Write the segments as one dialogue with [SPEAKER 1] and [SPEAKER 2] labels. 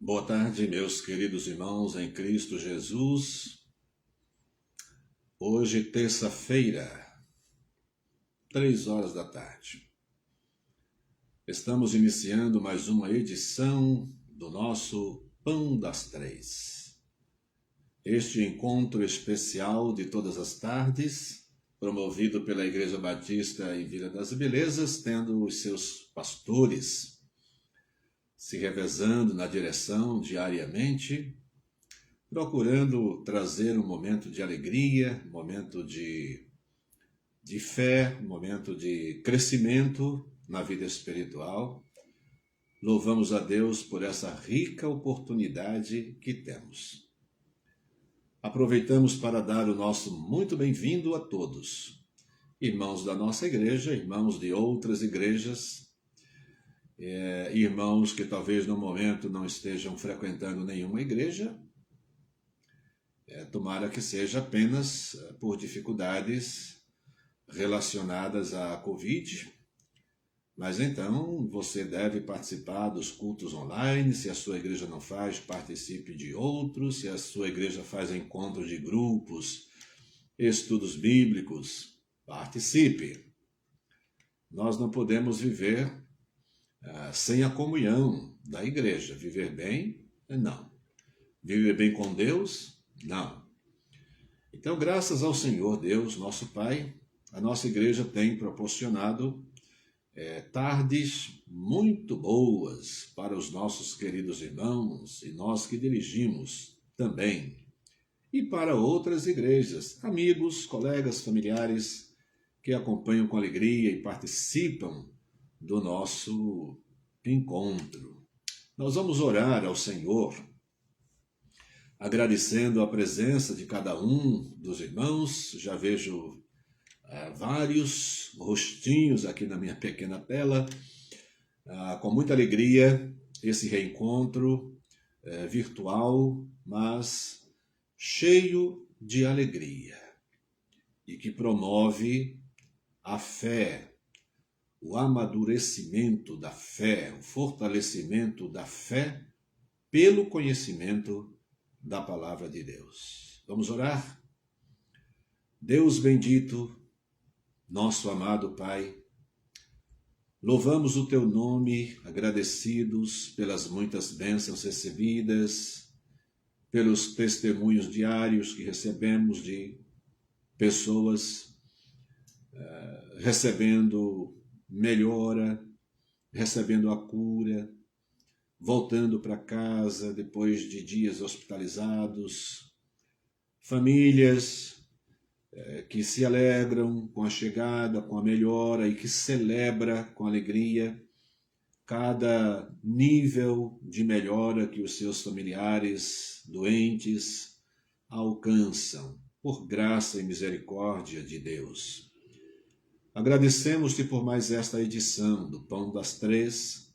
[SPEAKER 1] Boa tarde, meus queridos irmãos em Cristo Jesus. Hoje, terça-feira, 3 horas da tarde. Estamos iniciando mais uma edição do nosso Pão das Três. Este encontro especial de todas as tardes, promovido pela Igreja Batista em Vila das Belezas, tendo os seus pastores se revezando na direção diariamente, procurando trazer um momento de alegria, um momento de fé, um momento de crescimento na vida espiritual. Louvamos a Deus por essa rica oportunidade que temos. Aproveitamos para dar o nosso muito bem-vindo a todos, irmãos da nossa igreja, irmãos de outras igrejas, irmãos que talvez no momento não estejam frequentando nenhuma igreja, tomara que seja apenas por dificuldades relacionadas à Covid, mas então você deve participar dos cultos online. Se a sua igreja não faz, participe de outros. Se a sua igreja faz encontros de grupos, estudos bíblicos, participe. Nós não podemos viver sem a comunhão da igreja. Viver bem, não. Viver bem com Deus, não. Então, graças ao Senhor Deus, nosso Pai, a nossa igreja tem proporcionado tardes muito boas para os nossos queridos irmãos e nós que dirigimos também. E para outras igrejas, amigos, colegas, familiares que acompanham com alegria e participam do nosso encontro. Nós vamos orar ao Senhor, agradecendo a presença de cada um dos irmãos. Já vejo vários rostinhos aqui na minha pequena tela. Com muita alegria, esse reencontro virtual, mas cheio de alegria e que promove a fé, o amadurecimento da fé, o fortalecimento da fé pelo conhecimento da palavra de Deus. Vamos orar? Deus bendito, nosso amado Pai, louvamos o Teu nome, agradecidos pelas muitas bênçãos recebidas, pelos testemunhos diários que recebemos de pessoas recebendo melhora, recebendo a cura, voltando para casa depois de dias hospitalizados, famílias que se alegram com a chegada, com a melhora e que celebra com alegria cada nível de melhora que os seus familiares doentes alcançam, por graça e misericórdia de Deus. Agradecemos-te por mais esta edição do Pão das Três.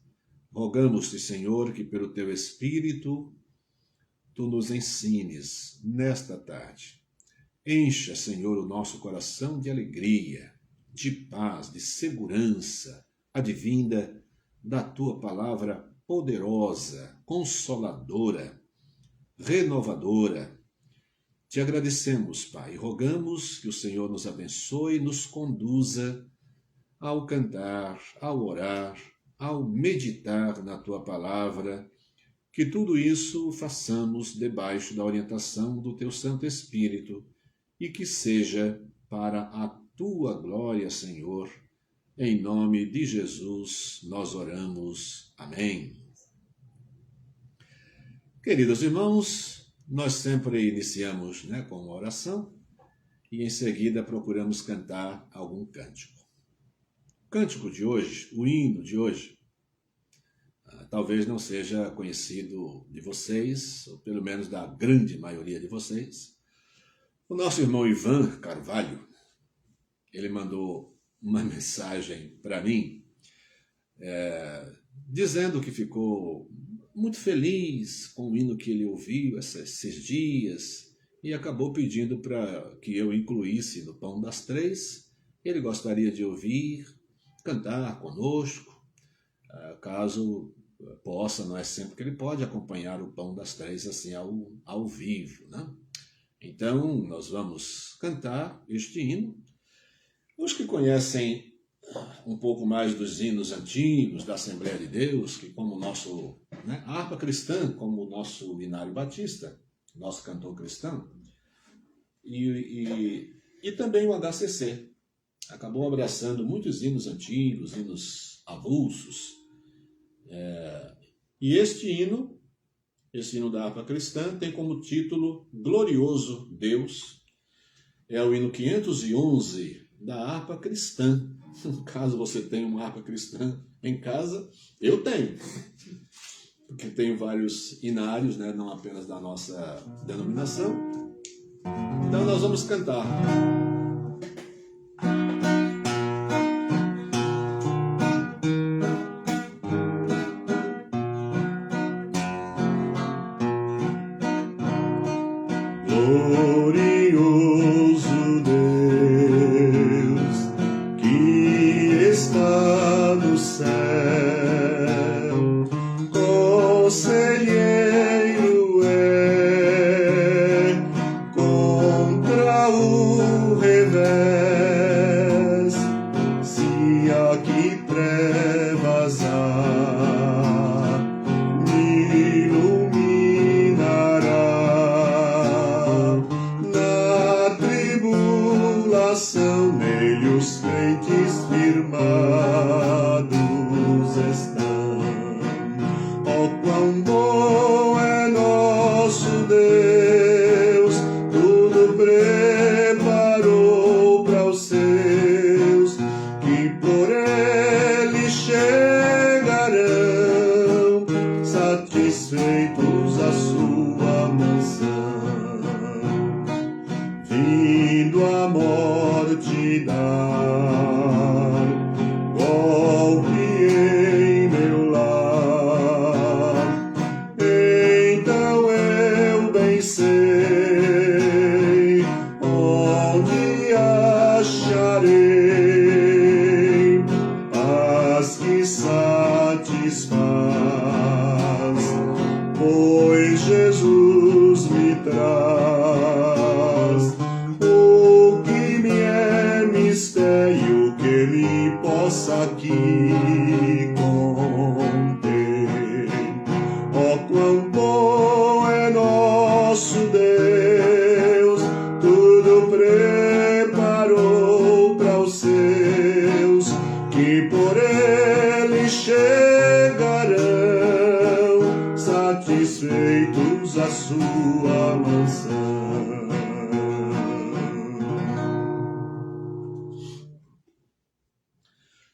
[SPEAKER 1] Rogamos-te, Senhor, que pelo Teu Espírito Tu nos ensines nesta tarde. Encha, Senhor, o nosso coração de alegria, de paz, de segurança, advinda da Tua palavra poderosa, consoladora, renovadora. Te agradecemos, Pai, e rogamos que o Senhor nos abençoe e nos conduza ao cantar, ao orar, ao meditar na Tua palavra, que tudo isso façamos debaixo da orientação do Teu Santo Espírito e que seja para a Tua glória, Senhor. Em nome de Jesus nós oramos. Amém. Queridos irmãos, nós sempre iniciamos com uma oração e em seguida procuramos cantar algum cântico. O cântico de hoje, o hino de hoje, talvez não seja conhecido de vocês, ou pelo menos da grande maioria de vocês. O nosso irmão Ivan Carvalho, ele mandou uma mensagem para mim, dizendo que ficou muito feliz com o hino que ele ouviu esses dias e acabou pedindo para que eu incluísse no Pão das Três. Ele gostaria de ouvir, cantar conosco, caso possa, não é sempre que ele pode acompanhar o Pão das Três assim ao vivo, né? Então, nós vamos cantar este hino. Os que conhecem um pouco mais dos hinos antigos da Assembleia de Deus, que como o nosso, né, a harpa cristã, como o nosso Inário Batista, nosso cantor cristão, e também o HCC, acabou abraçando muitos hinos antigos, hinos avulsos. E este hino da harpa cristã, tem como título Glorioso Deus. É o hino 511 da harpa cristã. Caso você tenha uma harpa cristã em casa, eu tenho. Porque tenho vários inários, né, não apenas da nossa denominação. Então nós vamos cantar. Glorioso Deus, que está no céu, conselheiro é contra o revés, se aqui trevas há, me iluminará. Nele os crentes firmados estão. Oh, quão bom é nosso Deus, tudo preparou para os seus, que por ele chegarão, satisfeitos à sua mansão. Vindo a morte dar golpe em meu lar, então eu bem sei onde acharei paz que satisfaz, pois Jesus me traz o que me é mistério que ele possa aqui conter. Oh, quão bom é nosso Deus, tudo preparou para os seus, que por ele chegarão, satisfeitos à sua mansão.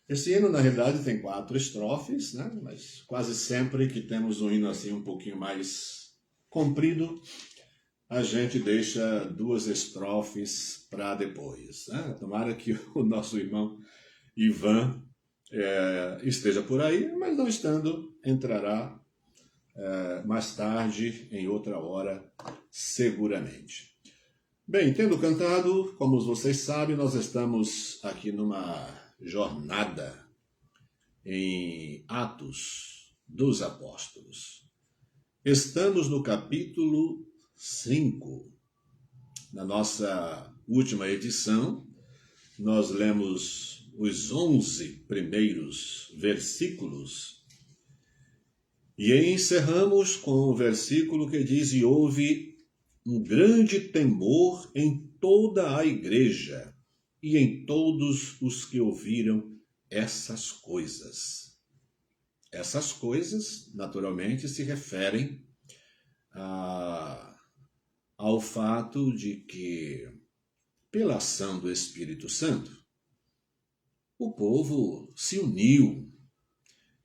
[SPEAKER 1] Esse hino, na realidade, tem 4 estrofes, né? Mas quase sempre que temos um hino assim um pouquinho mais comprido, a gente deixa 2 estrofes para depois, né? Tomara que o nosso irmão Ivan esteja por aí, mas não estando, entrará mais tarde, em outra hora, seguramente. Bem, tendo cantado, como vocês sabem, nós estamos aqui numa jornada em Atos dos Apóstolos. Estamos no capítulo 5. Na nossa última edição, nós lemos os 11 primeiros versículos e encerramos com o versículo que diz: e houve um grande temor em toda a igreja e em todos os que ouviram essas coisas. Essas coisas, naturalmente, se referem ao fato de que, pela ação do Espírito Santo, o povo se uniu.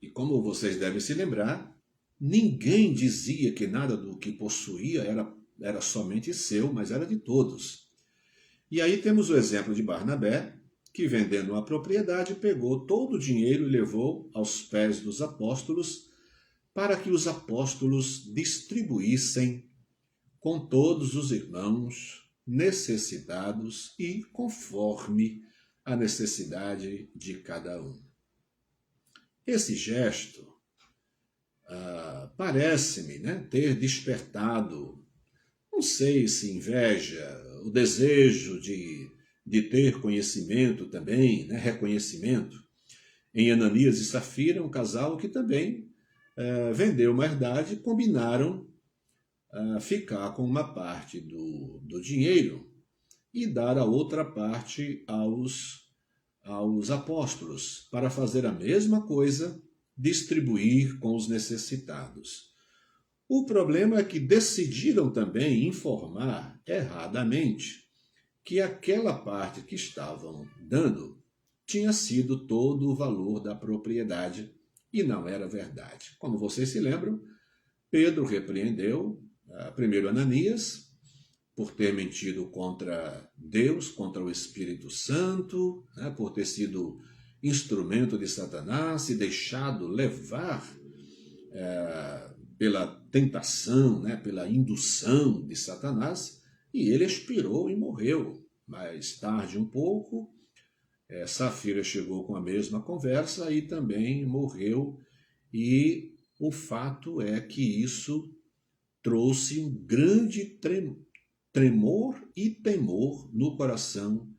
[SPEAKER 1] E como vocês devem se lembrar, ninguém dizia que nada do que possuía era somente seu, mas era de todos. E aí temos o exemplo de Barnabé, que vendendo uma propriedade, pegou todo o dinheiro e levou aos pés dos apóstolos, para que os apóstolos distribuíssem com todos os irmãos necessitados e conforme a necessidade de cada um. Esse gesto parece-me, né, ter despertado, não sei se inveja, o desejo de ter conhecimento também, né, reconhecimento, em Ananias e Safira, um casal que também vendeu uma herdade e combinaram ficar com uma parte do dinheiro e dar a outra parte aos apóstolos, para fazer a mesma coisa, distribuir com os necessitados. O problema é que decidiram também informar erradamente que aquela parte que estavam dando tinha sido todo o valor da propriedade e não era verdade. Como vocês se lembram, Pedro repreendeu primeiro Ananias por ter mentido contra Deus, contra o Espírito Santo, né, por ter sido instrumento de Satanás e deixado levar pela tentação, né, pela indução de Satanás, e ele expirou e morreu. Mais tarde um pouco, Safira chegou com a mesma conversa e também morreu, e o fato é que isso trouxe um grande tremor e temor no coração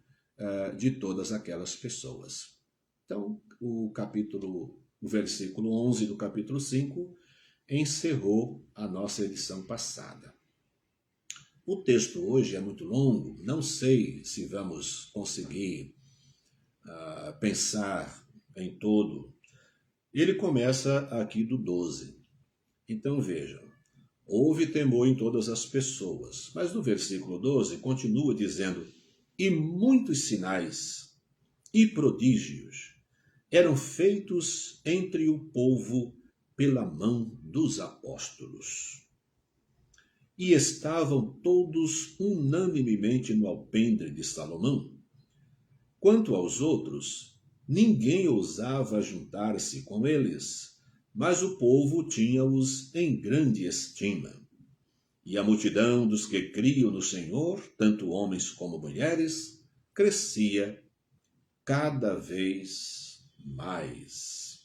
[SPEAKER 1] de todas aquelas pessoas. Então, o versículo 11 do capítulo 5 encerrou a nossa edição passada. O texto hoje é muito longo, não sei se vamos conseguir pensar em todo. Ele começa aqui do 12. Então vejam, houve temor em todas as pessoas, mas no versículo 12 continua dizendo, e muitos sinais e prodígios eram feitos entre o povo pela mão dos apóstolos. E estavam todos unanimemente no alpendre de Salomão. Quanto aos outros, ninguém ousava juntar-se com eles, mas o povo tinha-os em grande estima. E a multidão dos que criam no Senhor, tanto homens como mulheres, crescia cada vez mais.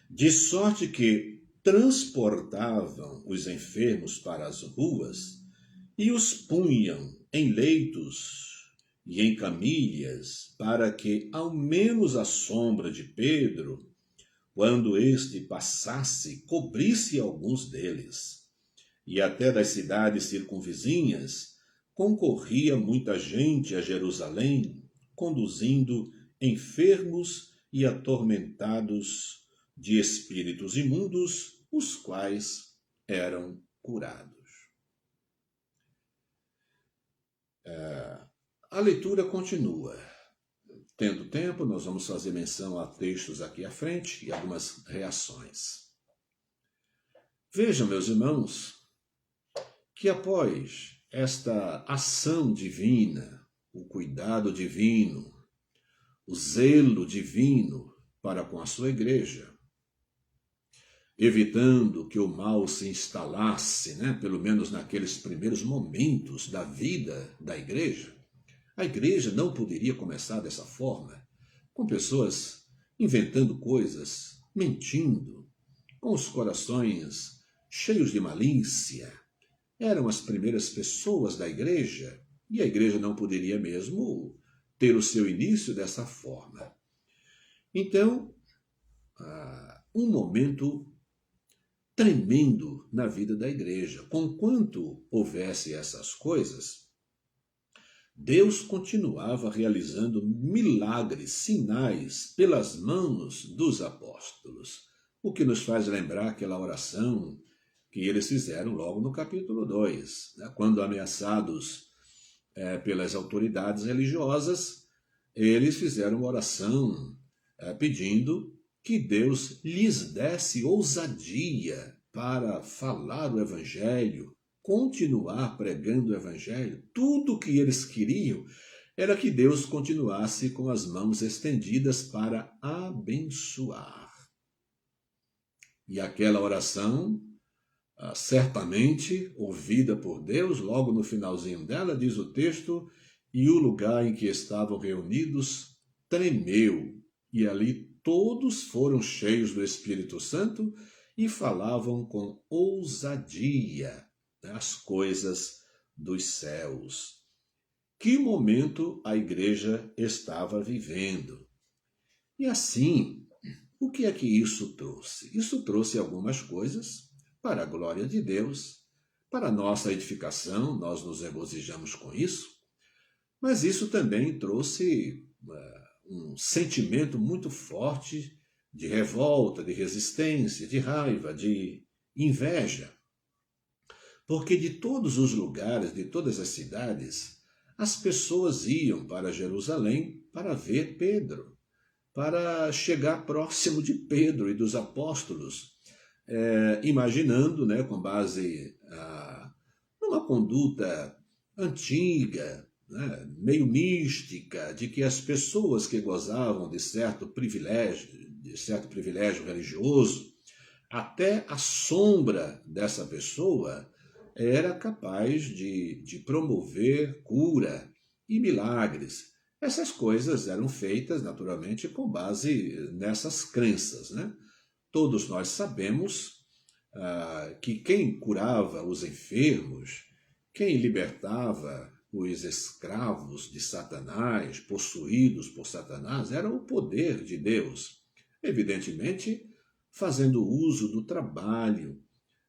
[SPEAKER 1] De sorte que transportavam os enfermos para as ruas e os punham em leitos e em camilhas, para que, ao menos a sombra de Pedro, quando este passasse, cobrisse alguns deles. E até das cidades circunvizinhas concorria muita gente a Jerusalém, conduzindo enfermos e atormentados de espíritos imundos, os quais eram curados. A leitura continua. Tendo tempo, nós vamos fazer menção a textos aqui à frente e algumas reações. Vejam, meus irmãos, que após esta ação divina, o cuidado divino, o zelo divino para com a sua igreja, evitando que o mal se instalasse, né, pelo menos naqueles primeiros momentos da vida da igreja, a igreja não poderia começar dessa forma, com pessoas inventando coisas, mentindo, com os corações cheios de malícia. Eram as primeiras pessoas da igreja, e a igreja não poderia mesmo ter o seu início dessa forma. Então, um momento tremendo na vida da igreja. Conquanto houvesse essas coisas, Deus continuava realizando milagres, sinais pelas mãos dos apóstolos, o que nos faz lembrar aquela oração que eles fizeram logo no capítulo 2, né? Quando ameaçados pelas autoridades religiosas, eles fizeram uma oração pedindo que Deus lhes desse ousadia para falar o evangelho, continuar pregando o evangelho. Tudo o que eles queriam era que Deus continuasse com as mãos estendidas para abençoar. E aquela oração, certamente ouvida por Deus, logo no finalzinho dela, diz o texto, e o lugar em que estavam reunidos tremeu, e ali todos foram cheios do Espírito Santo e falavam com ousadia as coisas dos céus. Que momento a igreja estava vivendo? E assim, o que é que isso trouxe? Isso trouxe algumas coisas para a glória de Deus, para a nossa edificação, nós nos regozijamos com isso, mas isso também trouxe um sentimento muito forte de revolta, de resistência, de raiva, de inveja. Porque de todos os lugares, de todas as cidades, as pessoas iam para Jerusalém para ver Pedro, para chegar próximo de Pedro e dos apóstolos, imaginando, né, com base numa conduta antiga, né, meio mística, de que as pessoas que gozavam de certo privilégio religioso, até a sombra dessa pessoa era capaz de promover cura e milagres. Essas coisas eram feitas, naturalmente, com base nessas crenças, né? Todos nós sabemos que quem curava os enfermos, quem libertava os escravos de Satanás, possuídos por Satanás, era o poder de Deus. Evidentemente, fazendo uso do trabalho,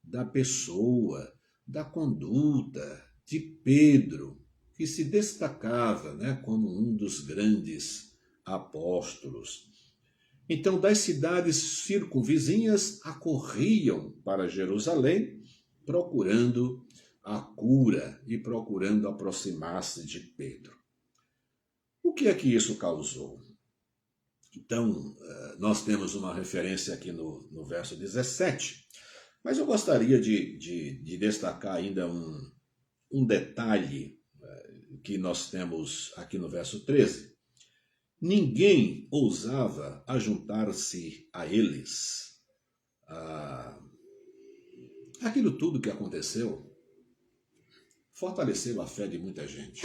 [SPEAKER 1] da pessoa, da conduta de Pedro, que se destacava, né, como um dos grandes apóstolos. Então, das cidades circunvizinhas acorriam para Jerusalém, procurando a cura e procurando aproximar-se de Pedro. O que é que isso causou? Então, nós temos uma referência aqui no verso 17, mas eu gostaria de destacar ainda um detalhe que nós temos aqui no verso 13. Ninguém ousava ajuntar-se a eles. Aquilo tudo que aconteceu fortaleceu a fé de muita gente.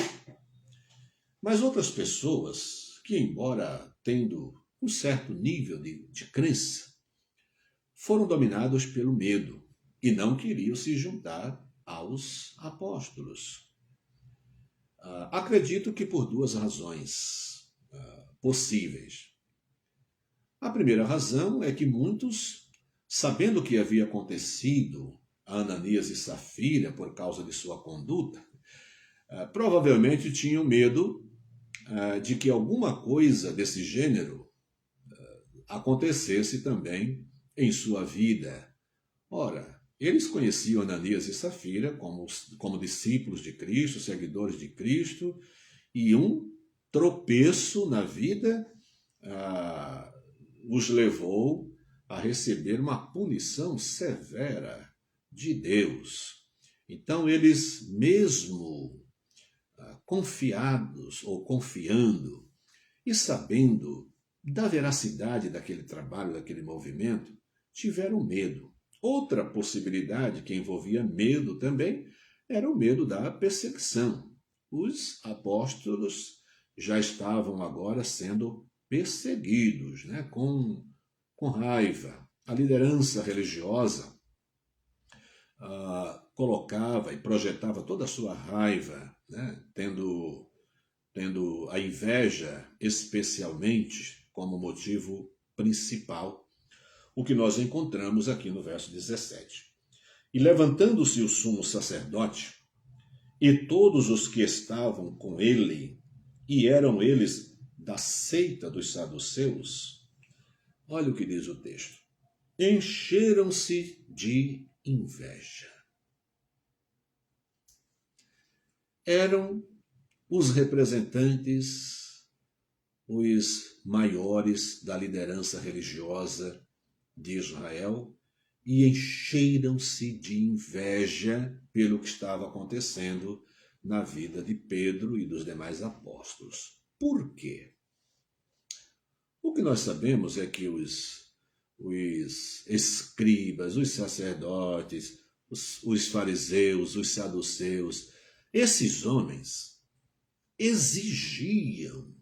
[SPEAKER 1] Mas outras pessoas que, embora tendo um certo nível de crença, foram dominados pelo medo e não queriam se juntar aos apóstolos. Acredito que por duas razões possíveis. A primeira razão é que muitos, sabendo o que havia acontecido a Ananias e Safira por causa de sua conduta, provavelmente tinham medo de que alguma coisa desse gênero acontecesse também em sua vida. Ora, eles conheciam Ananias e Safira como discípulos de Cristo, seguidores de Cristo, e um tropeço na vida os levou a receber uma punição severa de Deus. Então, eles, mesmo confiados ou confiando e sabendo da veracidade daquele trabalho, daquele movimento, tiveram medo. Outra possibilidade que envolvia medo também era o medo da perseguição. Os apóstolos já estavam agora sendo perseguidos, né, com raiva. A liderança religiosa colocava e projetava toda a sua raiva, né, tendo a inveja especialmente como motivo principal, o que nós encontramos aqui no verso 17. E levantando-se o sumo sacerdote e todos os que estavam com ele, e eram eles da seita dos saduceus, olha o que diz o texto, encheram-se de inveja. Eram os representantes, os maiores da liderança religiosa de Israel, e encheram-se de inveja pelo que estava acontecendo na vida de Pedro e dos demais apóstolos. Por quê? O que nós sabemos é que os escribas, os sacerdotes, os fariseus, os saduceus, esses homens exigiam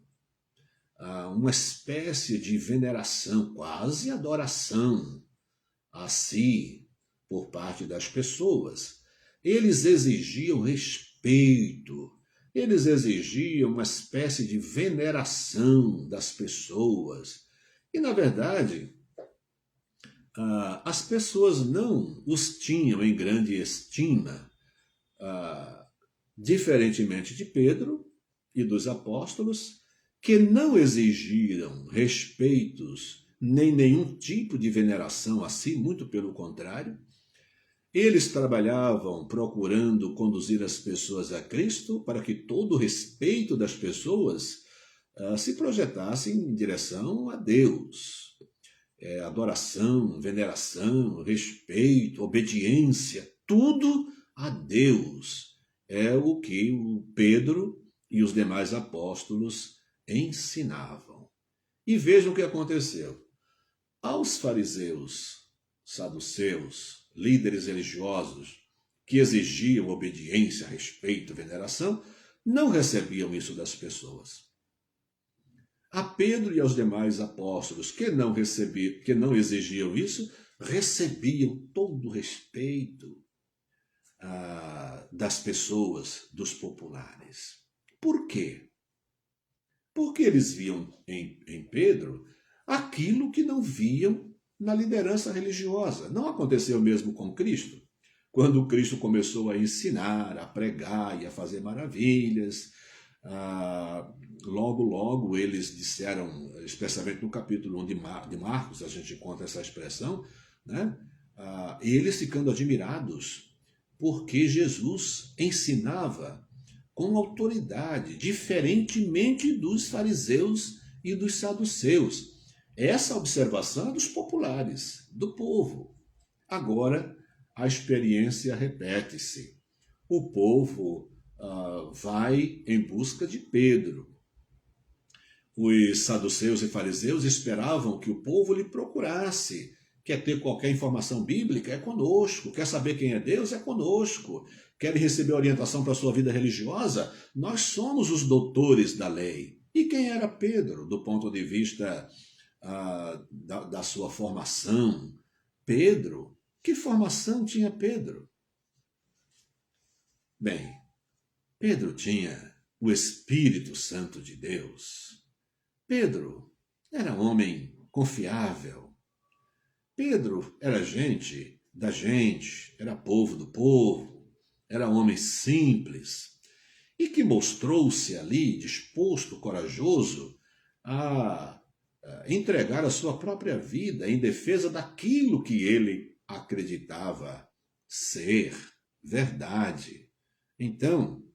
[SPEAKER 1] uma espécie de veneração, quase adoração a si por parte das pessoas. Eles exigiam respeito, eles exigiam uma espécie de veneração das pessoas. E, na verdade, as pessoas não os tinham em grande estima, diferentemente de Pedro e dos apóstolos, que não exigiram respeitos nem nenhum tipo de veneração a si, muito pelo contrário. Eles trabalhavam procurando conduzir as pessoas a Cristo para que todo o respeito das pessoas se projetasse em direção a Deus. Adoração, veneração, respeito, obediência, tudo a Deus. É o que o Pedro e os demais apóstolos ensinavam. E vejam o que aconteceu. Aos fariseus, saduceus, líderes religiosos que exigiam obediência, respeito, veneração, não recebiam isso das pessoas. A Pedro e aos demais apóstolos que não exigiam isso, recebiam todo o respeito das pessoas, dos populares. Por quê? Porque eles viam em Pedro aquilo que não viam na liderança religiosa. Não aconteceu mesmo com Cristo. Quando Cristo começou a ensinar, a pregar e a fazer maravilhas, logo eles disseram, especialmente no capítulo 1 de Marcos, a gente encontra essa expressão, né? Eles ficando admirados, porque Jesus ensinava com autoridade, diferentemente dos fariseus e dos saduceus. Essa observação é dos populares, do povo. Agora, a experiência repete-se. O povo vai em busca de Pedro. Os saduceus e fariseus esperavam que o povo lhe procurasse. Quer ter qualquer informação bíblica? É conosco. Quer saber quem é Deus? É conosco. Quer receber orientação para a sua vida religiosa? Nós somos os doutores da lei. E quem era Pedro, do ponto de vista da sua formação? Pedro? Que formação tinha Pedro? Bem, Pedro tinha o Espírito Santo de Deus. Pedro era homem confiável. Pedro era gente da gente, era povo do povo, era homem simples e que mostrou-se ali disposto, corajoso a entregar a sua própria vida em defesa daquilo que ele acreditava ser verdade. Então,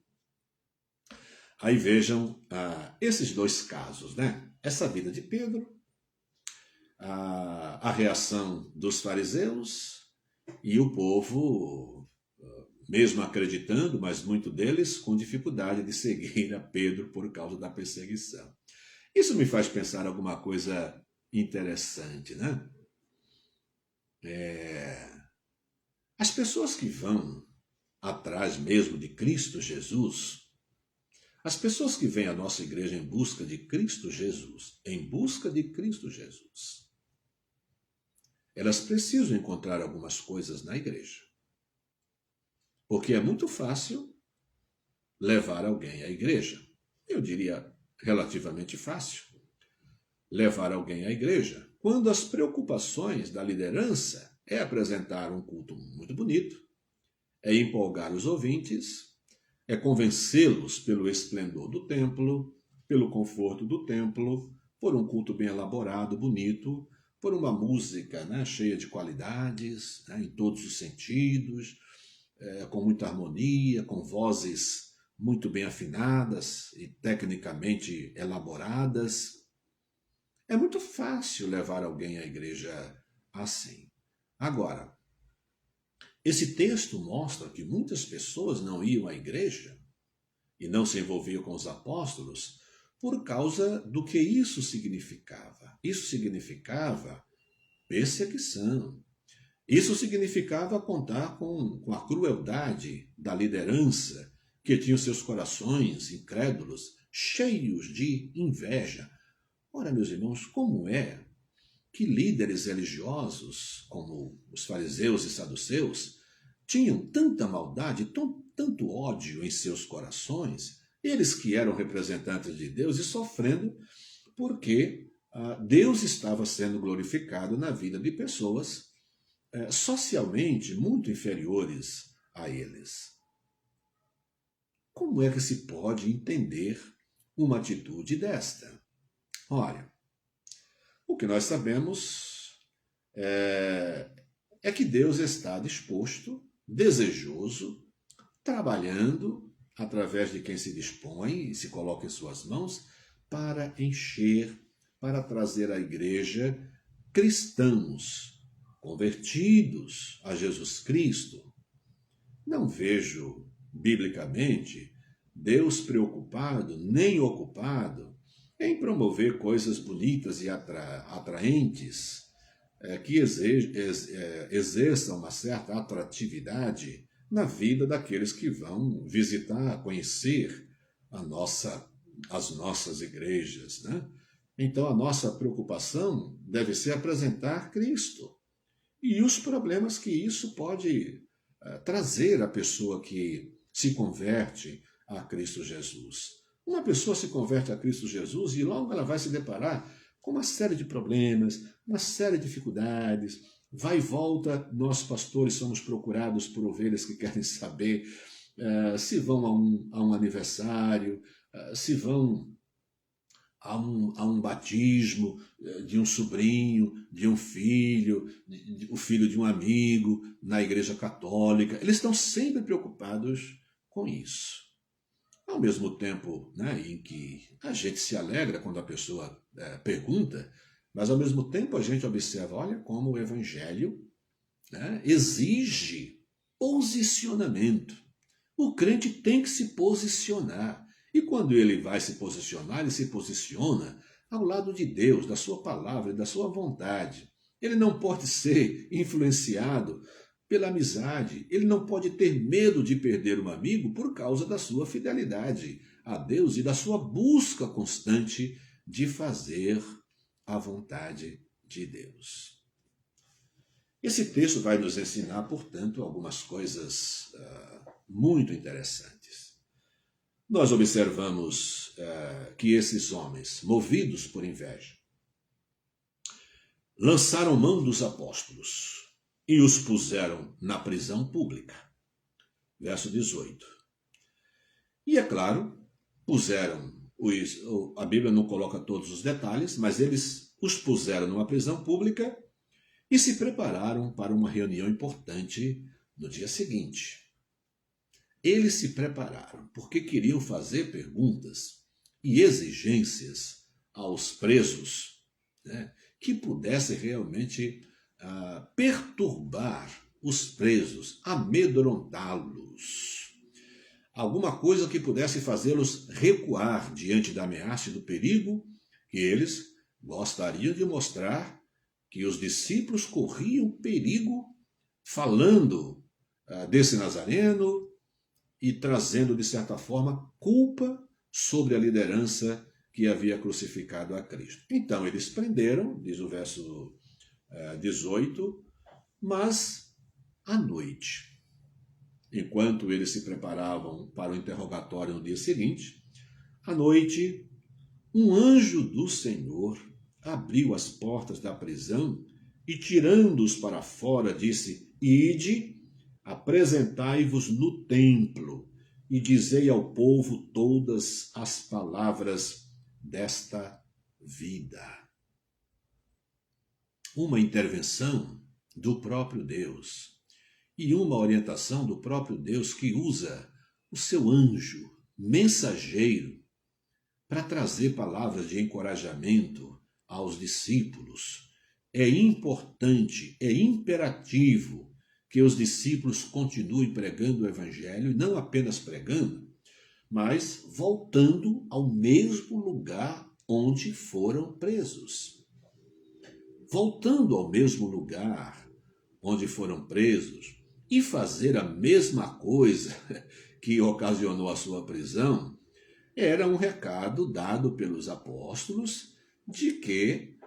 [SPEAKER 1] aí vejam esses dois casos, né? Essa vida de Pedro, a reação dos fariseus e o povo, mesmo acreditando, mas muito deles com dificuldade de seguir a Pedro por causa da perseguição. Isso me faz pensar alguma coisa interessante, né? As pessoas que vão atrás mesmo de Cristo Jesus, as pessoas que vêm à nossa igreja em busca de Cristo Jesus, elas precisam encontrar algumas coisas na igreja. Porque é muito fácil levar alguém à igreja. Eu diria relativamente fácil levar alguém à igreja quando as preocupações da liderança é apresentar um culto muito bonito, é empolgar os ouvintes, é convencê-los pelo esplendor do templo, pelo conforto do templo, por um culto bem elaborado, bonito, por uma música, né, cheia de qualidades, né, em todos os sentidos, com muita harmonia, com vozes muito bem afinadas e tecnicamente elaboradas. É muito fácil levar alguém à igreja assim. Agora, esse texto mostra que muitas pessoas não iam à igreja e não se envolviam com os apóstolos por causa do que isso significava. Isso significava perseguição. Isso significava contar com a crueldade da liderança que tinha os seus corações incrédulos cheios de inveja. Ora, meus irmãos, como é que líderes religiosos, como os fariseus e saduceus, tinham tanta maldade, tanto ódio em seus corações, eles que eram representantes de Deus e sofrendo porque Deus estava sendo glorificado na vida de pessoas socialmente muito inferiores a eles. Como é que se pode entender uma atitude desta? Olha, o que nós sabemos é que Deus está disposto, desejoso, trabalhando através de quem se dispõe e se coloca em suas mãos para encher, para trazer à igreja cristãos convertidos a Jesus Cristo. Não vejo, biblicamente, Deus preocupado nem ocupado em promover coisas bonitas e atraentes que exerçam uma certa atratividade na vida daqueles que vão visitar, conhecer as nossas igrejas, né? Então a nossa preocupação deve ser apresentar Cristo e os problemas que isso pode trazer à pessoa que se converte a Cristo Jesus. Uma pessoa se converte a Cristo Jesus e logo ela vai se deparar com uma série de problemas, uma série de dificuldades. Vai e volta, nós pastores somos procurados por ovelhas que querem saber se vão a um aniversário, se vão a um batismo de um sobrinho, de um filho, o filho de um amigo na igreja católica. Eles estão sempre preocupados com isso. Ao mesmo tempo, né, em que a gente se alegra quando a pessoa pergunta, mas ao mesmo tempo a gente observa, olha como o evangelho, né, exige posicionamento. O crente tem que se posicionar. E quando ele vai se posicionar, ele se posiciona ao lado de Deus, da sua palavra e da sua vontade. Ele não pode ser influenciado pela amizade. Ele não pode ter medo de perder um amigo por causa da sua fidelidade a Deus e da sua busca constante de fazer a vontade de Deus. Esse texto vai nos ensinar, portanto, algumas coisas muito interessantes. Nós observamos que esses homens, movidos por inveja, lançaram mão dos apóstolos e os puseram na prisão pública. Verso 18. E é claro, a Bíblia não coloca todos os detalhes, mas eles os puseram numa prisão pública e se prepararam para uma reunião importante no dia seguinte. Eles se prepararam porque queriam fazer perguntas e exigências aos presos, né, que pudessem realmente perturbar os presos, amedrontá-los. Alguma coisa que pudesse fazê-los recuar diante da ameaça e do perigo, que eles gostariam de mostrar que os discípulos corriam perigo falando desse Nazareno e trazendo, de certa forma, culpa sobre a liderança que havia crucificado a Cristo. Então, eles prenderam, diz o verso 18, mas à noite, enquanto eles se preparavam para o interrogatório no dia seguinte, à noite, um anjo do Senhor abriu as portas da prisão e, tirando-os para fora, disse: Ide, apresentai-vos no templo e dizei ao povo todas as palavras desta vida. Uma intervenção do próprio Deus e uma orientação do próprio Deus que usa o seu anjo mensageiro para trazer palavras de encorajamento aos discípulos. É importante, é imperativo que os discípulos continuem pregando o evangelho, e não apenas pregando, mas voltando ao mesmo lugar onde foram presos. Voltando ao mesmo lugar onde foram presos e fazer a mesma coisa que ocasionou a sua prisão, era um recado dado pelos apóstolos de que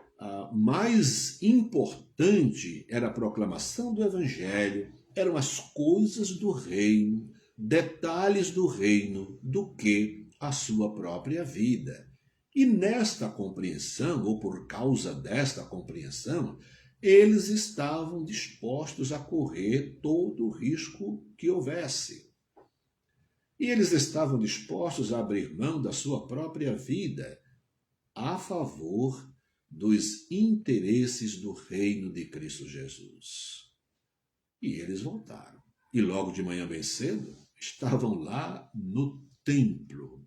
[SPEAKER 1] mais importante era a proclamação do Evangelho, eram as coisas do reino, detalhes do reino, do que a sua própria vida. E nesta compreensão, ou por causa desta compreensão, eles estavam dispostos a correr todo o risco que houvesse. E eles estavam dispostos a abrir mão da sua própria vida a favor dos interesses do reino de Cristo Jesus. E eles voltaram. E logo de manhã bem cedo, estavam lá no templo,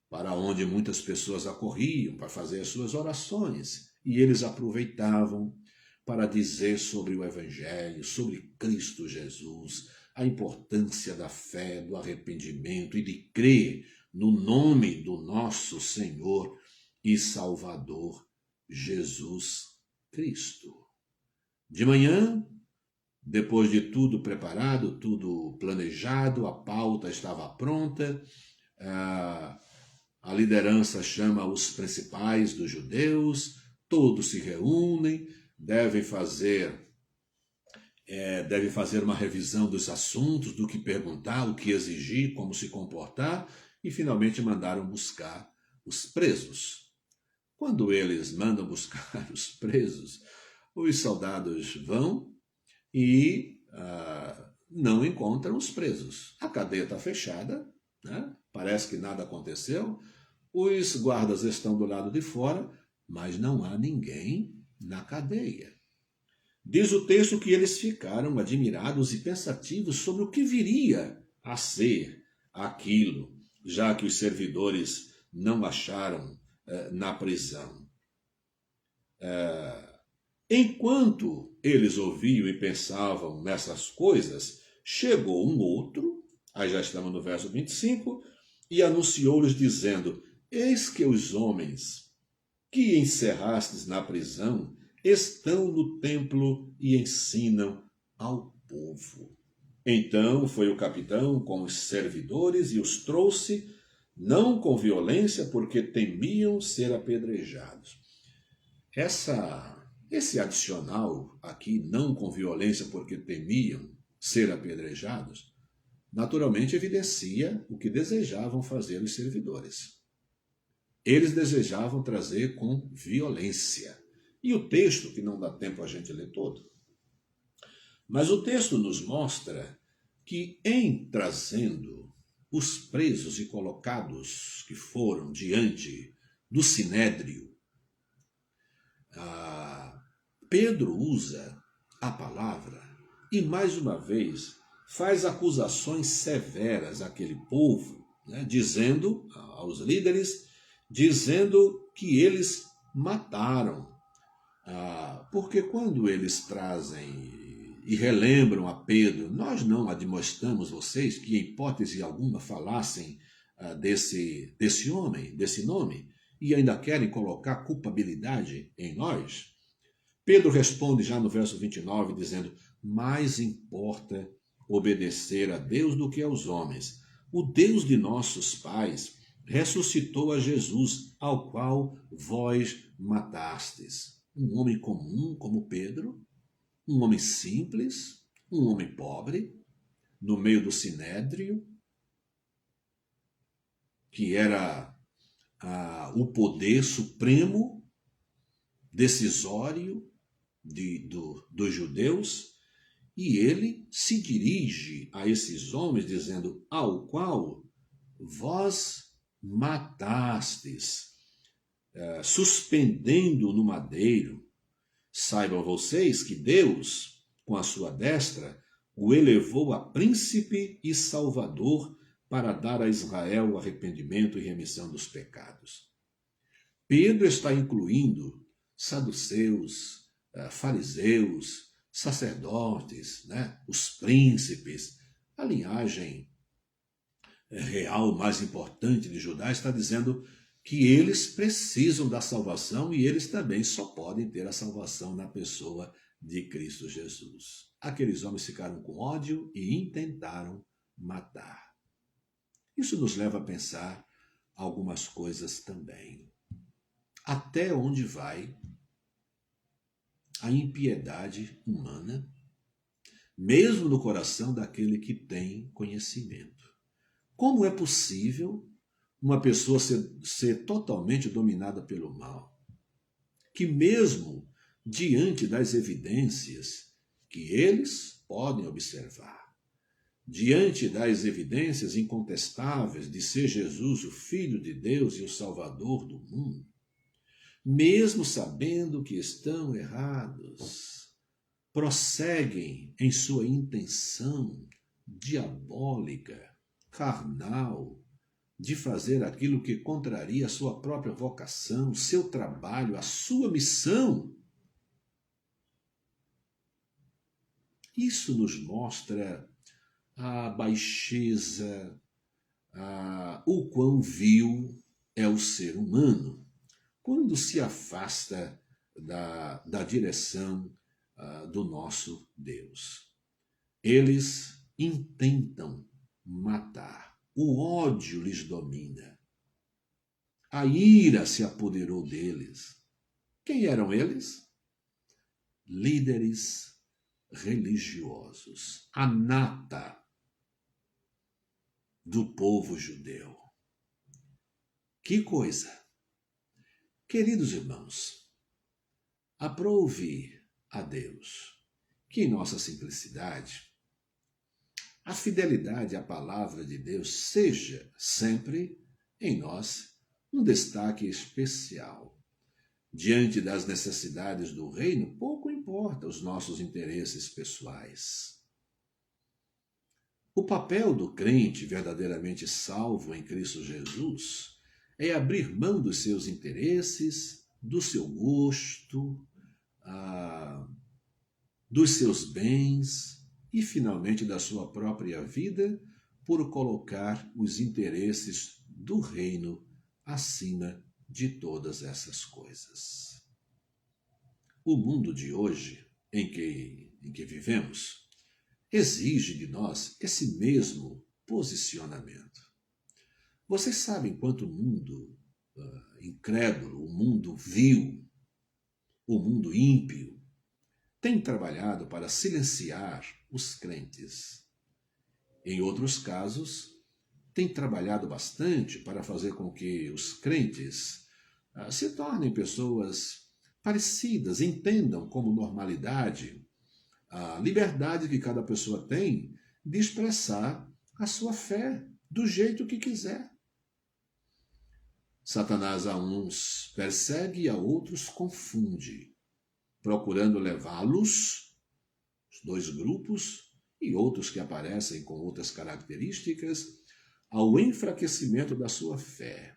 [SPEAKER 1] para onde muitas pessoas acorriam para fazer as suas orações. E eles aproveitavam para dizer sobre o Evangelho, sobre Cristo Jesus, a importância da fé, do arrependimento e de crer no nome do nosso Senhor e Salvador Jesus Cristo. De manhã, depois de tudo preparado, tudo planejado, a pauta estava pronta, a liderança chama os principais dos judeus, todos se reúnem, devem fazer uma revisão dos assuntos, do que perguntar, o que exigir, como se comportar, e finalmente mandaram buscar os presos. Quando eles mandam buscar os presos, os soldados vão e não encontram os presos. A cadeia está fechada, né? Parece que nada aconteceu, os guardas estão do lado de fora, mas não há ninguém na cadeia. Diz o texto que eles ficaram admirados e pensativos sobre o que viria a ser aquilo, já que os servidores não acharam na prisão. Enquanto eles ouviam e pensavam nessas coisas, chegou um outro, aí já estamos no verso 25, e anunciou-lhes dizendo: eis que os homens que encerrastes na prisão estão no templo e ensinam ao povo. Então foi o capitão com os servidores e os trouxe, não com violência, porque temiam ser apedrejados. Esse adicional aqui, não com violência, porque temiam ser apedrejados, naturalmente evidencia o que desejavam fazer os servidores. Eles desejavam trazer com violência. E o texto, que não dá tempo a gente ler todo, mas o texto nos mostra que em trazendo os presos e colocados que foram diante do sinédrio, Pedro usa a palavra e mais uma vez faz acusações severas àquele povo, né, dizendo aos líderes, dizendo que eles mataram. Porque quando eles trazem e relembram a Pedro: nós não admoestamos vocês que em hipótese alguma falassem desse homem, desse nome, e ainda querem colocar culpabilidade em nós? Pedro responde já no verso 29, dizendo: mais importa obedecer a Deus do que aos homens. O Deus de nossos pais ressuscitou a Jesus, ao qual vós matastes. Um homem comum como Pedro, um homem simples, um homem pobre, no meio do sinédrio, que era o poder supremo, decisório dos judeus, e ele se dirige a esses homens dizendo: ao qual vós matastes, suspendendo no madeiro. Saibam vocês que Deus, com a sua destra, o elevou a príncipe e salvador para dar a Israel o arrependimento e remissão dos pecados. Pedro está incluindo saduceus, fariseus, sacerdotes, né, os príncipes, a linhagem real mais importante de Judá, está dizendo que eles precisam da salvação e eles também só podem ter a salvação na pessoa de Cristo Jesus. Aqueles homens ficaram com ódio e intentaram matar. Isso nos leva a pensar algumas coisas também. Até onde vai a impiedade humana, mesmo no coração daquele que tem conhecimento. Como é possível uma pessoa ser totalmente dominada pelo mal? Que mesmo diante das evidências que eles podem observar, diante das evidências incontestáveis de ser Jesus o Filho de Deus e o Salvador do mundo, mesmo sabendo que estão errados, prosseguem em sua intenção diabólica, carnal, de fazer aquilo que contraria a sua própria vocação, o seu trabalho, a sua missão. Isso nos mostra a baixeza, o quão vil é o ser humano quando se afasta da direção do nosso Deus. Eles intentam matar, o ódio lhes domina, a ira se apoderou deles. Quem eram eles? Líderes religiosos, a nata do povo judeu. Que coisa! Queridos irmãos, aprove a Deus que em nossa simplicidade a fidelidade à palavra de Deus seja sempre em nós um destaque especial. Diante das necessidades do reino, pouco importa os nossos interesses pessoais. O papel do crente verdadeiramente salvo em Cristo Jesus é abrir mão dos seus interesses, do seu gosto, dos seus bens e, finalmente, da sua própria vida, por colocar os interesses do reino acima de todas essas coisas. O mundo de hoje, em que vivemos, exige de nós esse mesmo posicionamento. Vocês sabem quanto o mundo incrédulo, o mundo vil, o mundo ímpio, tem trabalhado para silenciar os crentes. Em outros casos, tem trabalhado bastante para fazer com que os crentes se tornem pessoas parecidas, entendam como normalidade a liberdade que cada pessoa tem de expressar a sua fé do jeito que quiser. Satanás a uns persegue e a outros confunde, procurando levá-los, os dois grupos, e outros que aparecem com outras características, ao enfraquecimento da sua fé,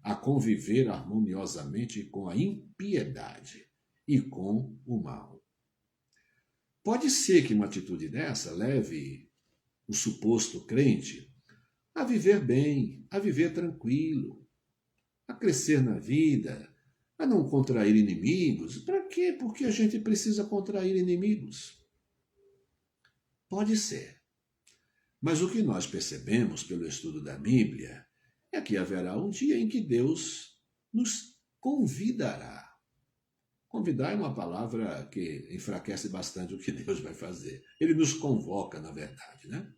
[SPEAKER 1] a conviver harmoniosamente com a impiedade e com o mal. Pode ser que uma atitude dessa leve o suposto crente a viver bem, a viver tranquilo, a crescer na vida, a não contrair inimigos. Para quê? Porque a gente precisa contrair inimigos. Pode ser. Mas o que nós percebemos pelo estudo da Bíblia é que haverá um dia em que Deus nos convidará. Convidar é uma palavra que enfraquece bastante o que Deus vai fazer. Ele nos convoca, na verdade, né?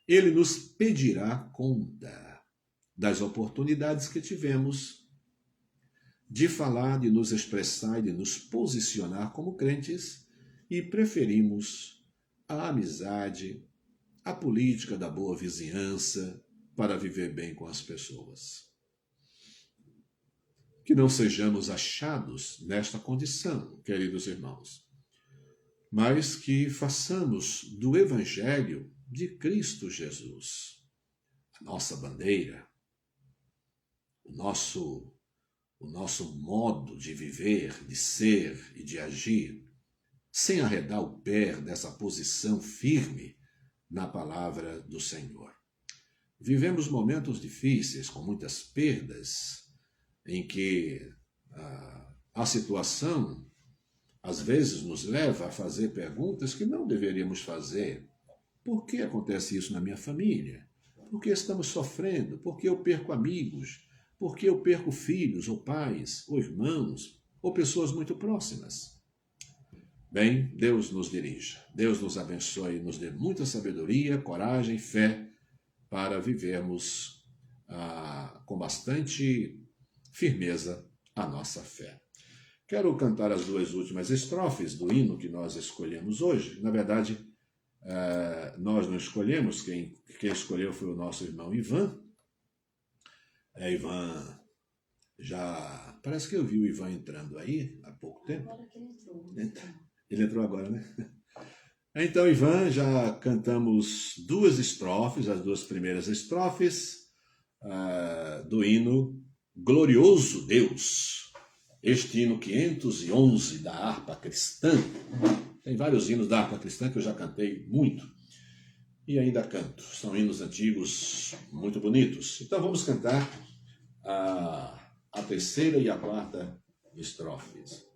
[SPEAKER 1] Ele nos pedirá conta das oportunidades que tivemos de falar, de nos expressar e de nos posicionar como crentes e preferimos a amizade, a política da boa vizinhança para viver bem com as pessoas. Que não sejamos achados nesta condição, queridos irmãos, mas que façamos do Evangelho de Cristo Jesus a nossa bandeira, o nosso modo de viver, de ser e de agir, sem arredar o pé dessa posição firme na palavra do Senhor. Vivemos momentos difíceis, com muitas perdas, em que a situação às vezes nos leva a fazer perguntas que não deveríamos fazer. Por que acontece isso na minha família? Por que estamos sofrendo? Por que eu perco amigos? Por que eu perco filhos, ou pais, ou irmãos, ou pessoas muito próximas? Bem, Deus nos dirija, Deus nos abençoe, nos dê muita sabedoria, coragem, fé para vivermos com bastante firmeza a nossa fé. Quero cantar as duas últimas estrofes do hino que nós escolhemos hoje. Na verdade, nós não escolhemos, quem escolheu foi o nosso irmão Ivan. Ivan, já parece que eu vi o Ivan entrando aí há pouco tempo.
[SPEAKER 2] Agora que ele entrou.
[SPEAKER 1] Ele entrou agora, né? Então, Ivan, já cantamos duas estrofes, as duas primeiras estrofes do hino Glorioso Deus. Este hino 511 da harpa cristã. Tem vários hinos da harpa cristã que eu já cantei muito e ainda canto. São hinos antigos muito bonitos. Então vamos cantar a terceira e a quarta estrofes.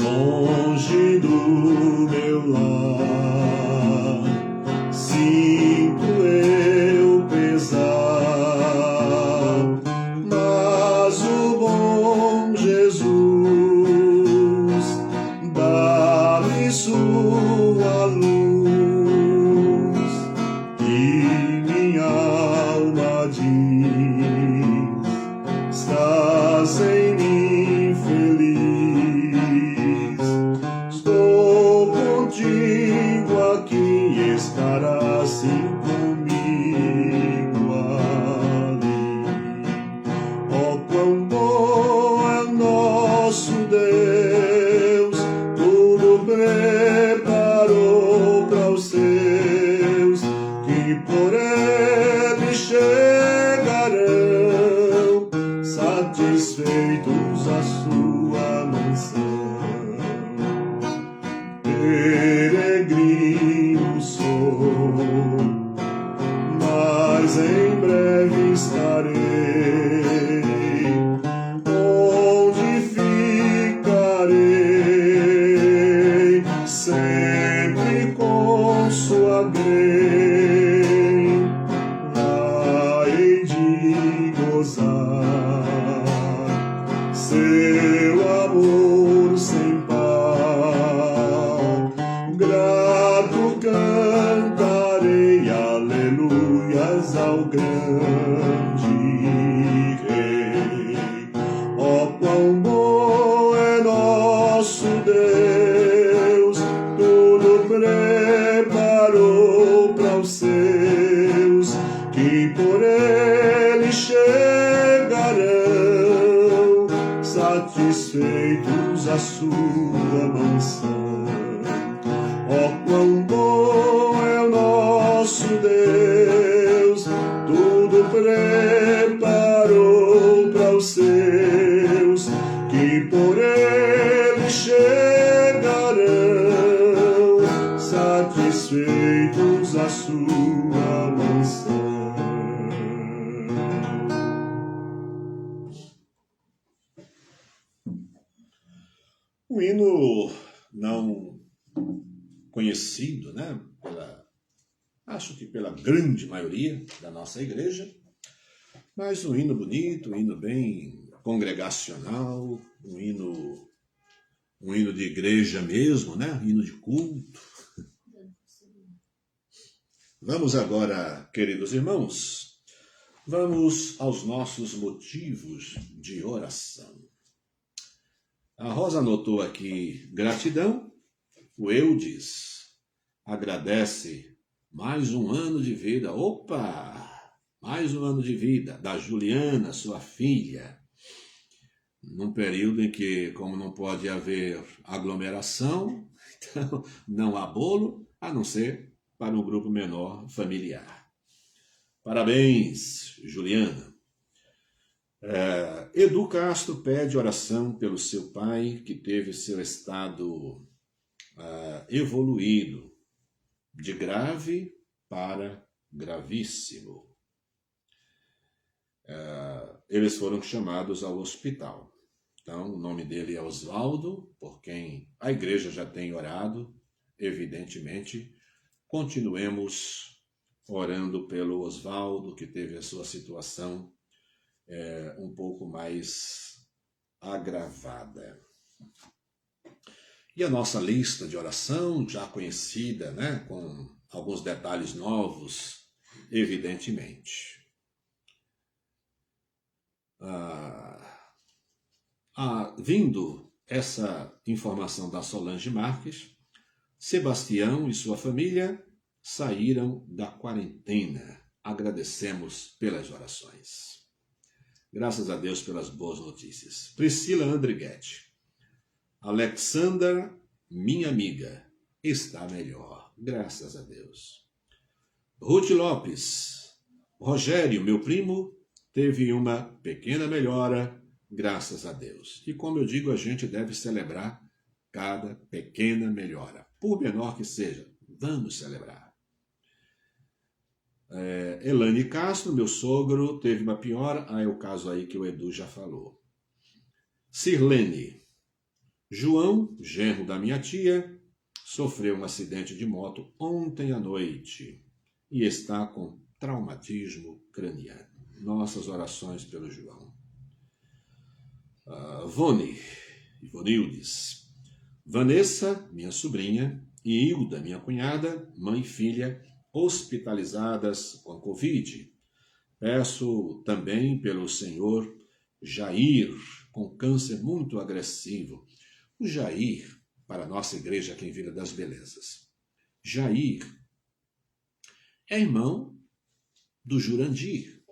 [SPEAKER 3] Longe do meu lar, sinto eu pesar, mas o bom Jesus dá-me sua luz, e minha alma diz: estás em mim feliz. Estou contigo aqui, estarás sim comigo ali. Oh, quão bom é o nosso Deus, tudo preparou para os seus, que por ele chegarão, satisfeitos à sua mansão. Peregrino sou, mas em breve estarei, onde ficarei, sempre com sua grei, lá hei de gozar seu amor sem par. Grato cantarei aleluias ao grande Rei. Oh, quão bom é nosso Deus, tudo preparou para os seus, que por ele chegarão, satisfeitos à sua mansão. Oh, quão bom é o nosso Deus, tudo preparou para os seus, que por ele chegarão, satisfeitos à sua mansão.
[SPEAKER 1] Um hino não conhecido, né? Acho que pela grande maioria da nossa igreja, mas um hino bonito, um hino bem congregacional, um hino de igreja mesmo, né? Um hino de culto. Vamos agora, queridos irmãos, vamos aos nossos motivos de oração. A Rosa anotou aqui gratidão. O Eudes agradece mais um ano de vida. Opa! Mais um ano de vida da Juliana, sua filha. Num período em que, como não pode haver aglomeração, então não há bolo, a não ser para um grupo menor familiar. Parabéns, Juliana. Edu Castro pede oração pelo seu pai, que teve seu estado evoluído de grave para gravíssimo. Eles foram chamados ao hospital. Então, o nome dele é Oswaldo, por quem a igreja já tem orado evidentemente, continuemos orando pelo Oswaldo, que teve a sua situação um pouco mais agravada. E a nossa lista de oração, já conhecida, né, com alguns detalhes novos, evidentemente. Vindo essa informação da Solange Marques, Sebastião e sua família saíram da quarentena. Agradecemos pelas orações. Graças a Deus pelas boas notícias. Priscila Andriguete. Alexandra, minha amiga, está melhor. Graças a Deus. Ruth Lopes. Rogério, meu primo, teve uma pequena melhora, graças a Deus. E como eu digo, a gente deve celebrar cada pequena melhora. Por menor que seja, vamos celebrar. Elane Castro, meu sogro, teve uma piora. É o caso aí que o Edu já falou. Sirlene. João, genro da minha tia, sofreu um acidente de moto ontem à noite e está com traumatismo craniano. Nossas orações pelo João. Ivonildes. Vanessa, minha sobrinha, e Hilda, minha cunhada, mãe e filha, hospitalizadas com a Covid. Peço também pelo senhor Jair, com câncer muito agressivo. O Jair, para a nossa igreja aqui em Vila das Belezas. Jair é irmão do Jurandir,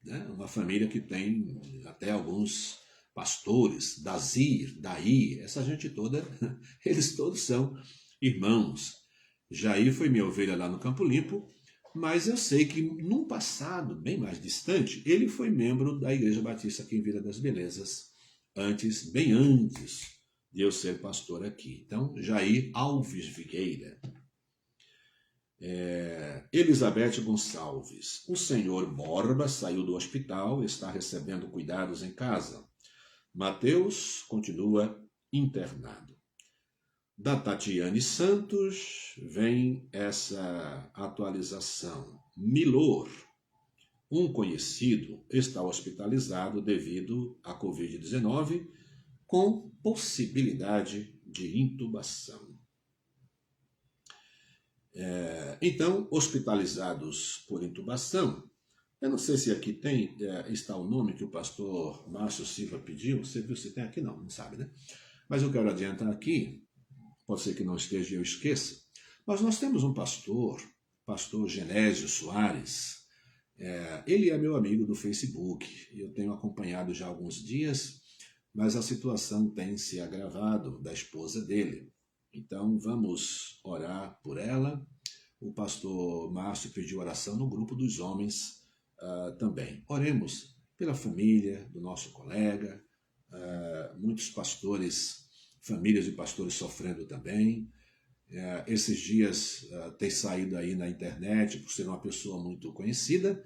[SPEAKER 1] né? Uma família que tem até alguns pastores, Dazir, Daí, essa gente toda, eles todos são irmãos. Jair foi minha ovelha lá no Campo Limpo, mas eu sei que num passado bem mais distante, ele foi membro da Igreja Batista aqui em Vila das Belezas, bem antes de eu ser pastor aqui. Então, Jair Alves Vigueira. Elizabeth Gonçalves. O senhor Borba saiu do hospital, está recebendo cuidados em casa. Mateus continua internado. Da Tatiane Santos vem essa atualização. Milor, um conhecido, está hospitalizado devido à Covid-19 com possibilidade de intubação. Então, hospitalizados por intubação, eu não sei se aqui está o nome que o pastor Márcio Silva pediu. Você viu se tem aqui? Não sabe, né? Mas eu quero adiantar aqui, pode ser que não esteja e eu esqueça, mas nós temos um pastor Genésio Soares. Ele é meu amigo do Facebook, eu tenho acompanhado já há alguns dias, mas a situação tem se agravado da esposa dele. Então vamos orar por ela. O pastor Márcio pediu oração no grupo dos homens também. Oremos pela família do nosso colega, muitos pastores, famílias de pastores sofrendo também. Esses dias tem saído aí na internet, por ser uma pessoa muito conhecida,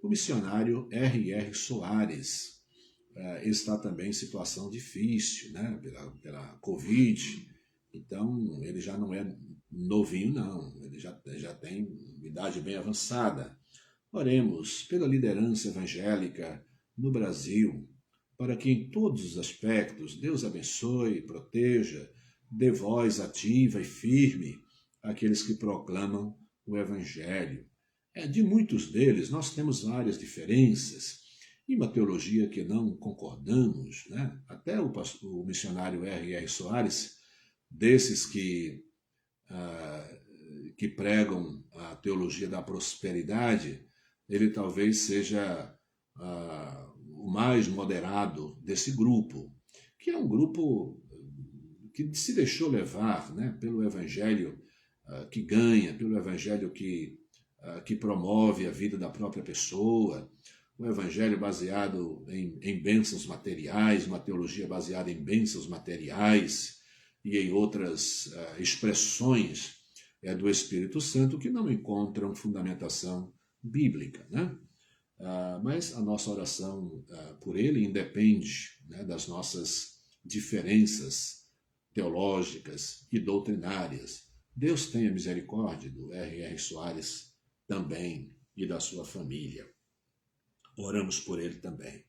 [SPEAKER 1] o missionário R.R. Soares está também em situação difícil, né, pela Covid. Então, ele já não é novinho, não. Ele já tem idade bem avançada. Oremos pela liderança evangélica no Brasil, para que em todos os aspectos Deus abençoe, proteja, dê voz ativa e firme àqueles que proclamam o Evangelho. De muitos deles nós temos várias diferenças e uma teologia que não concordamos, né? Até o missionário R.R. Soares, desses que pregam a teologia da prosperidade, ele talvez seja o mais moderado desse grupo, que é um grupo que se deixou levar, né, pelo evangelho que ganha, pelo evangelho que promove a vida da própria pessoa, um evangelho baseado em bênçãos materiais, uma teologia baseada em bênçãos materiais e em outras expressões do Espírito Santo que não encontram fundamentação bíblica, né? Mas a nossa oração por ele independe, né, das nossas diferenças teológicas e doutrinárias. Deus tenha misericórdia do R.R. Soares também e da sua família. Oramos por ele também.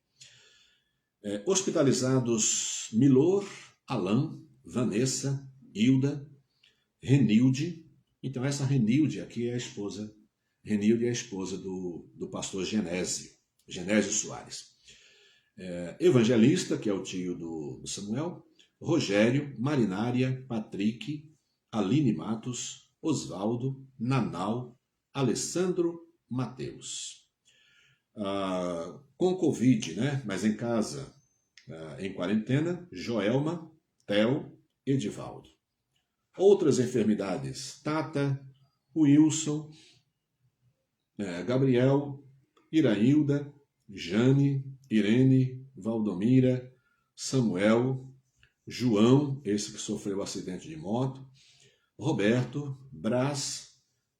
[SPEAKER 1] Hospitalizados Milor, Alain, Vanessa, Hilda, Renilde. Então essa Renilde aqui é a esposa. Renilde é a esposa do pastor Genésio Soares. Evangelista, que é o tio do Samuel, Rogério, Marinária, Patrick, Aline Matos, Osvaldo, Nanau, Alessandro, Mateus. Com Covid, né? Mas em casa, em quarentena, Joelma, Theo, Edivaldo. Outras enfermidades, Tata, Wilson, Gabriel, Irailda, Jane, Irene, Valdomira, Samuel, João, esse que sofreu o acidente de moto, Roberto, Brás,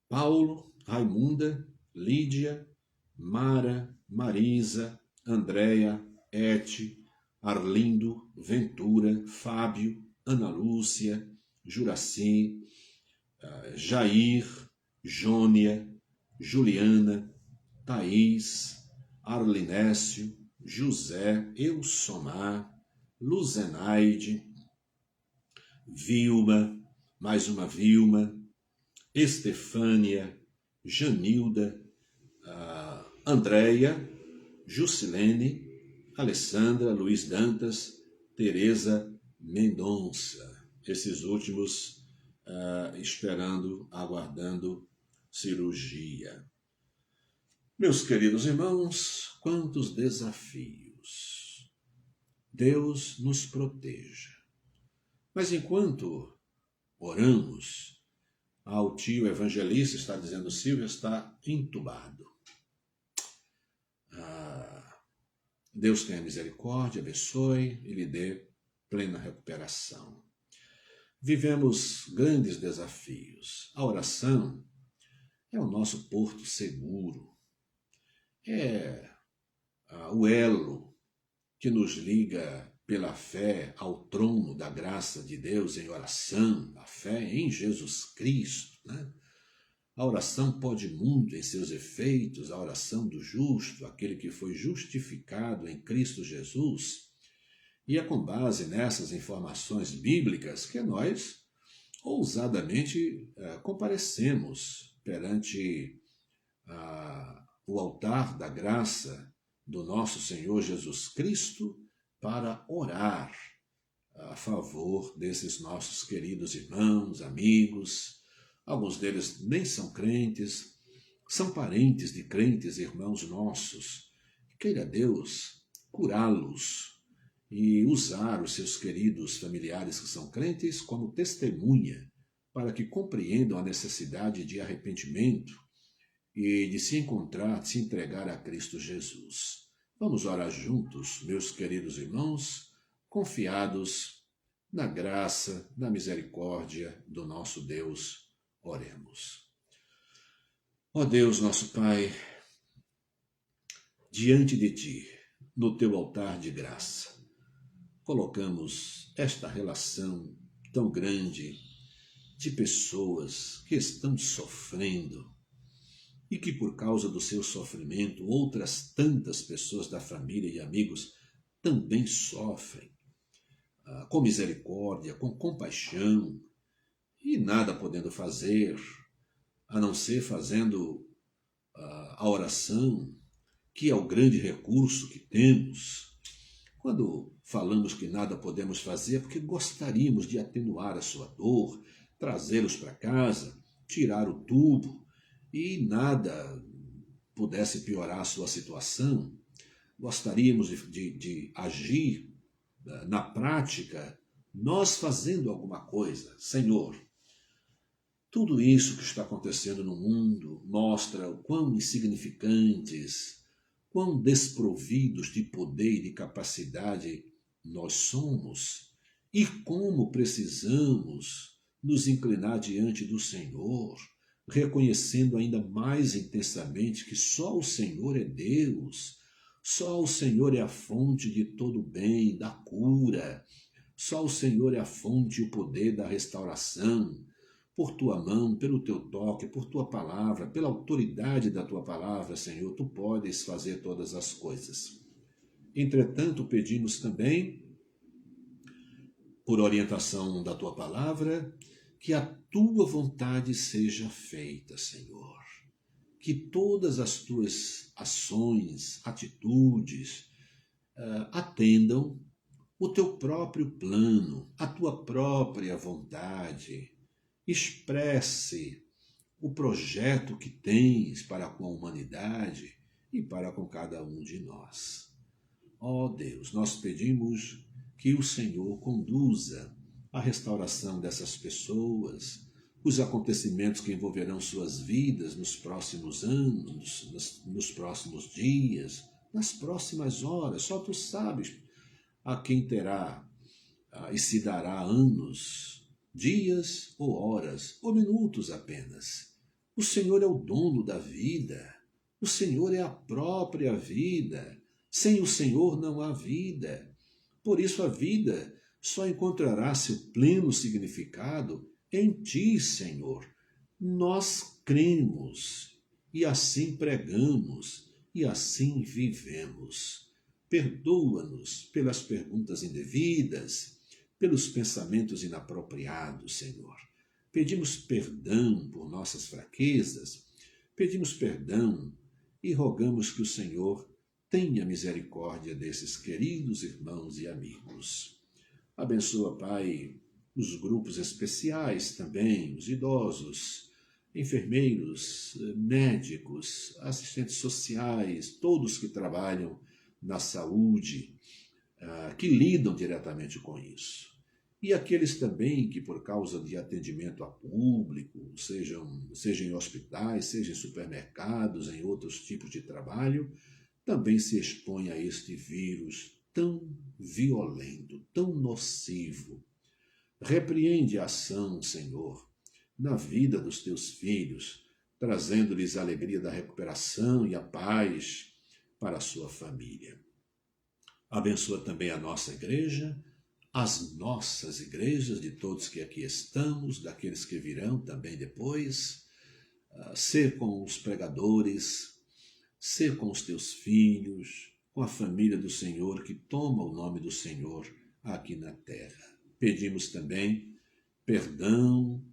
[SPEAKER 1] Paulo, Raimunda, Lídia, Mara, Marisa, Andréia, Ete, Arlindo, Ventura, Fábio, Ana Lúcia, Juraci, Jair, Jônia, Juliana, Thaís, Arlinécio, José, Eusomar, Luzenaide, Vilma, mais uma Vilma, Estefânia, Janilda, Andréia, Jusilene, Alessandra, Luiz Dantas, Tereza Mendonça. Esses últimos esperando, aguardando cirurgia. Meus queridos irmãos, quantos desafios. Deus nos proteja. Mas enquanto oramos, o tio evangelista está dizendo, Silvia está entubado. Deus tenha misericórdia, abençoe e lhe dê plena recuperação. Vivemos grandes desafios. A oração é o nosso porto seguro. É o elo que nos liga pela fé ao trono da graça de Deus em oração, a fé em Jesus Cristo, né? A oração pode muito em seus efeitos, a oração do justo, aquele que foi justificado em Cristo Jesus. E é com base nessas informações bíblicas que nós ousadamente comparecemos perante o altar da graça do nosso Senhor Jesus Cristo para orar a favor desses nossos queridos irmãos, amigos. Alguns deles nem são crentes, são parentes de crentes irmãos nossos. Queira Deus curá-los e usar os seus queridos familiares que são crentes como testemunha para que compreendam a necessidade de arrependimento e de se encontrar, de se entregar a Cristo Jesus. Vamos orar juntos, meus queridos irmãos, confiados na graça, na misericórdia do nosso Deus. Oremos. Ó Deus, nosso Pai, diante de Ti, no Teu altar de graça, colocamos esta relação tão grande de pessoas que estão sofrendo e que por causa do seu sofrimento outras tantas pessoas da família e amigos também sofrem, com misericórdia, com compaixão, e nada podendo fazer, a não ser fazendo a oração, que é o grande recurso que temos. Quando falamos que nada podemos fazer, é porque gostaríamos de atenuar a sua dor, trazê-los para casa, tirar o tubo, e nada pudesse piorar a sua situação. Gostaríamos de agir na prática, nós fazendo alguma coisa. Senhor, tudo isso que está acontecendo no mundo mostra o quão insignificantes, quão desprovidos de poder e de capacidade nós somos e como precisamos nos inclinar diante do Senhor, reconhecendo ainda mais intensamente que só o Senhor é Deus, só o Senhor é a fonte de todo o bem, da cura, só o Senhor é a fonte e o poder da restauração. por tua mão, pelo teu toque, por tua palavra, pela autoridade da tua palavra, Senhor, tu podes fazer todas as coisas. Entretanto, pedimos também, por orientação da tua palavra, que a tua vontade seja feita, Senhor. Que todas as tuas ações, atitudes, atendam o teu próprio plano, a tua própria vontade. Expresse o projeto que tens para com a humanidade e para com cada um de nós. Ó Deus, nós pedimos que o Senhor conduza a restauração dessas pessoas, os acontecimentos que envolverão suas vidas nos próximos anos, nos próximos dias, nas próximas horas. Só tu sabes a quem terá e se dará anos, dias ou horas, ou minutos apenas. O Senhor é o dono da vida. O Senhor é a própria vida. Sem o Senhor não há vida. Por isso a vida só encontrará seu pleno significado em ti, Senhor. Nós cremos e assim pregamos e assim vivemos. Perdoa-nos pelas perguntas indevidas, pelos pensamentos inapropriados, Senhor. Pedimos perdão por nossas fraquezas, pedimos perdão e rogamos que o Senhor tenha misericórdia desses queridos irmãos e amigos. Abençoa, Pai, os grupos especiais também, os idosos, enfermeiros, médicos, assistentes sociais, todos que trabalham na saúde, que lidam diretamente com isso. E aqueles também que, por causa de atendimento a público, seja em hospitais, seja em supermercados, em outros tipos de trabalho, também se expõem a este vírus tão violento, tão nocivo. Repreende a ação, Senhor, na vida dos teus filhos, trazendo-lhes a alegria da recuperação e a paz para a sua família. Abençoa também a nossa igreja, as nossas igrejas, de todos que aqui estamos, daqueles que virão também depois. Ser com os pregadores, ser com os teus filhos, com a família do Senhor que toma o nome do Senhor aqui na terra. Pedimos também perdão,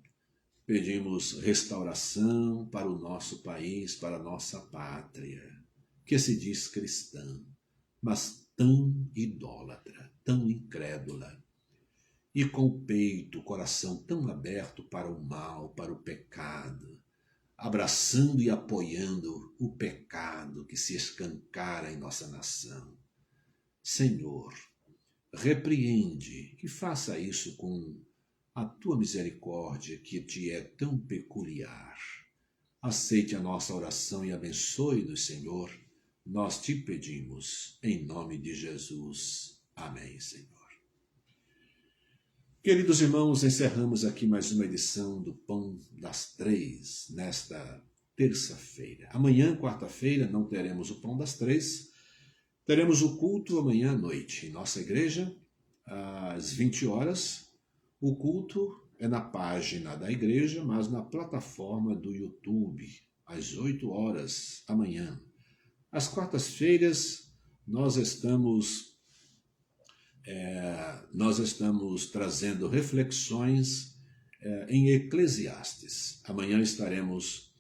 [SPEAKER 1] pedimos restauração para o nosso país, para a nossa pátria, que se diz cristã, mas tão idólatra, tão incrédula, e com o peito, o coração tão aberto para o mal, para o pecado, abraçando e apoiando o pecado que se escancara em nossa nação. Senhor, repreende, que faça isso com a tua misericórdia que te é tão peculiar. Aceite a nossa oração e abençoe-nos, Senhor. Nós te pedimos, em nome de Jesus. Amém, Senhor. Queridos irmãos, encerramos aqui mais uma edição do Pão das Três, nesta terça-feira. Amanhã, quarta-feira, não teremos o Pão das Três, teremos o culto amanhã à noite, em nossa igreja, às 20 horas. O culto é na página da igreja, mas na plataforma do YouTube, às 8 horas amanhã. Às quartas-feiras, nós estamos trazendo reflexões em Eclesiastes. Amanhã estaremos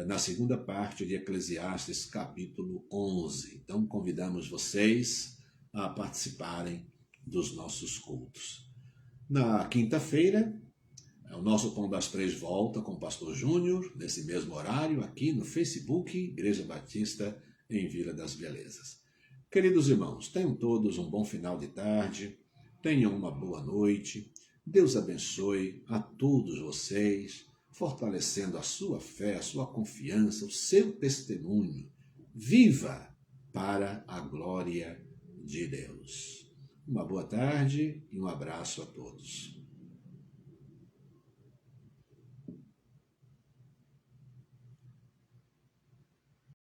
[SPEAKER 1] na segunda parte de Eclesiastes, capítulo 11. Então, convidamos vocês a participarem dos nossos cultos. Na quinta-feira, o nosso Pão das Três volta com o pastor Júnior, nesse mesmo horário, aqui no Facebook, Igreja Batista em Vila das Belezas. Queridos irmãos, tenham todos um bom final de tarde, tenham uma boa noite, Deus abençoe a todos vocês, fortalecendo a sua fé, a sua confiança, o seu testemunho. Viva para a glória de Deus. Uma boa tarde e um abraço a todos.